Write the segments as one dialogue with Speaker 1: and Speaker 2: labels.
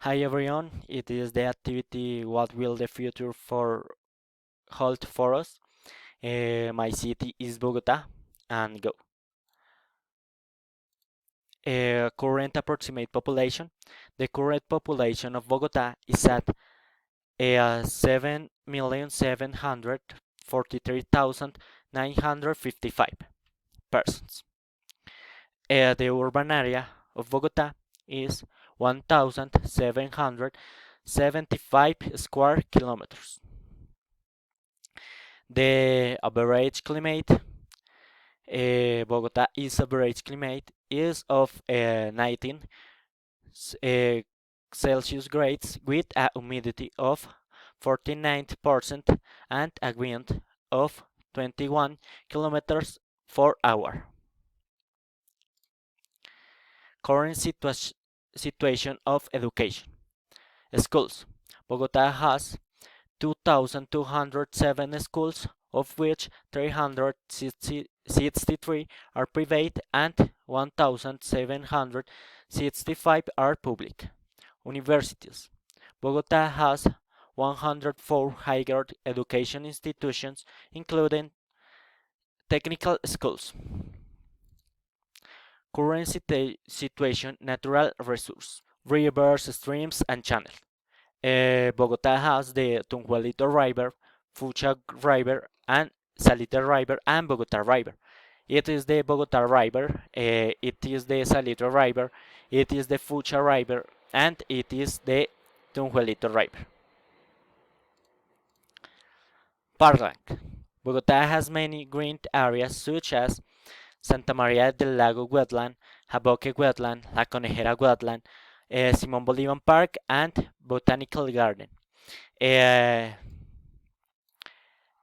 Speaker 1: Hi everyone, it is the activity What Will the Future for Hold for Us? My city is Bogota and go. Current approximate population. The current population of Bogota is at 7,743,955 persons. The urban area of Bogota is 1,775 square kilometers. The average climate, Bogota is average climate is of 19 uh, Celsius grades with a humidity of 49% and a wind of 21 kilometers per hour. Current situation of education. Schools. Bogota has 2,207 schools, of which 363 are private and 1,765 are public. Universities. Bogota has 104 higher education institutions, including technical schools. Current situation, natural resource, rivers, streams, and channels. Bogota has the Tunjuelito River, Fucha River, and Salitre River, and Bogota River. It is the Bogota River, it is the Salitre River, it is the Fucha River, and it is the Tunjuelito River. Parkland. Bogota has many green areas such as Santa Maria del Lago Wetland, Jaboque Wetland, La Conejera Wetland, Simón Bolívar Park, and Botanical Garden. Uh,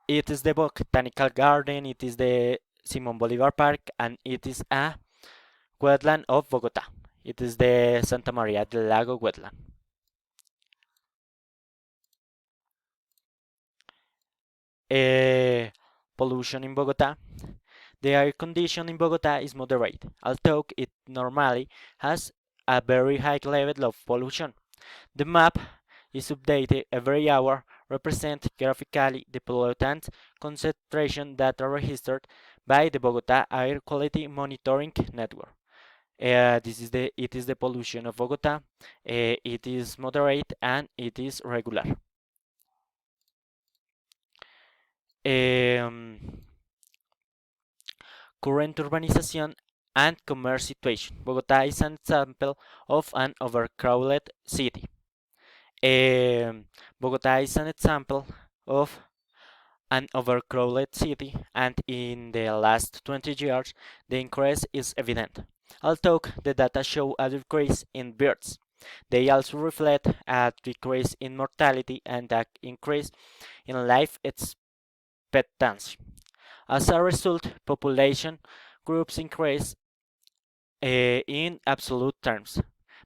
Speaker 1: it is the Botanical Garden, it is the Simón Bolívar Park, and it is a wetland of Bogota. It is the Santa Maria del Lago wetland. Pollution in Bogota. The air condition in Bogota is moderate, although it normally has a very high level of pollution. The map is updated every hour, represent graphically the pollutant concentration data registered by the Bogota Air Quality Monitoring Network. It is the pollution of Bogota. It is moderate and it is regular. Um, Current urbanization and commerce situation. Bogota is an example of an overcrowded city. Um, Bogota is an example of an overcrowded city, and in the last 20 years, the increase is evident. Although the data show a decrease in births, they also reflect a decrease in mortality and an increase in life expectancy. As a result, population groups increase in absolute terms.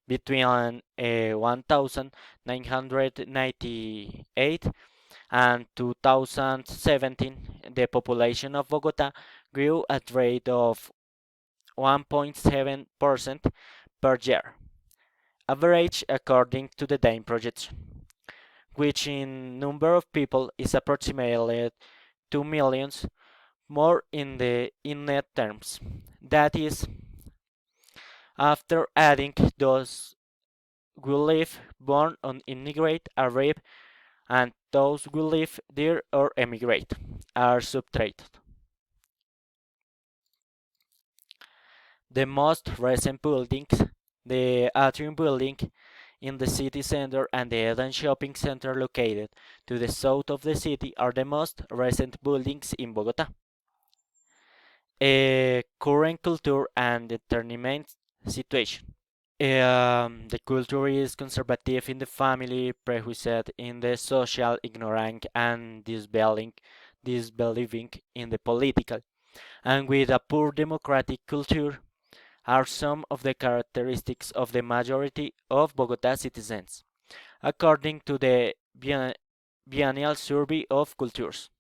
Speaker 1: Between 1998 and 2017, the population of Bogota grew at a rate of 1.7% per year, average according to the DAME projection, which in number of people is approximately 2 millions more in net terms. That is, after adding those who live, born, or immigrate, arrive, and those who live there or emigrate, are subtracted. The most recent buildings, the Atrium Building in the city center and the Eden Shopping Center located to the south of the city are the most recent buildings in Bogota. Current culture and entertainment situation. The culture is conservative in the family, prejuiced in the social, ignorant, and disbelieving in the political, and with a poor democratic culture are some of the characteristics of the majority of Bogota citizens, according to the Biennial Survey of Cultures.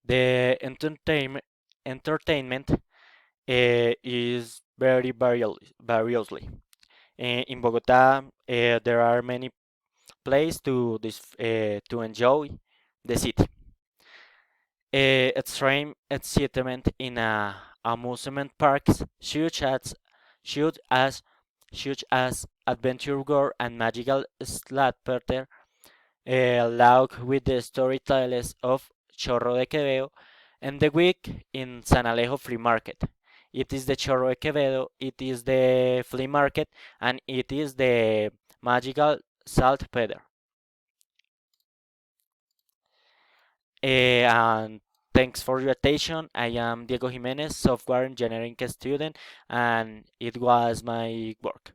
Speaker 1: The entertainment is very variously. In Bogota, there are many places to enjoy the city. Extreme excitement in amusement parks, such as such as Adventure World and Magical Slapper, along with the storytellers of Chorro de Quevedo, and the week in San Alejo Free Market. It is the Chorro de Quevedo, it is the flea market, and it is the magical salt peddler. And thanks for your attention. I am Diego Jimenez, software engineering student, and it was my work.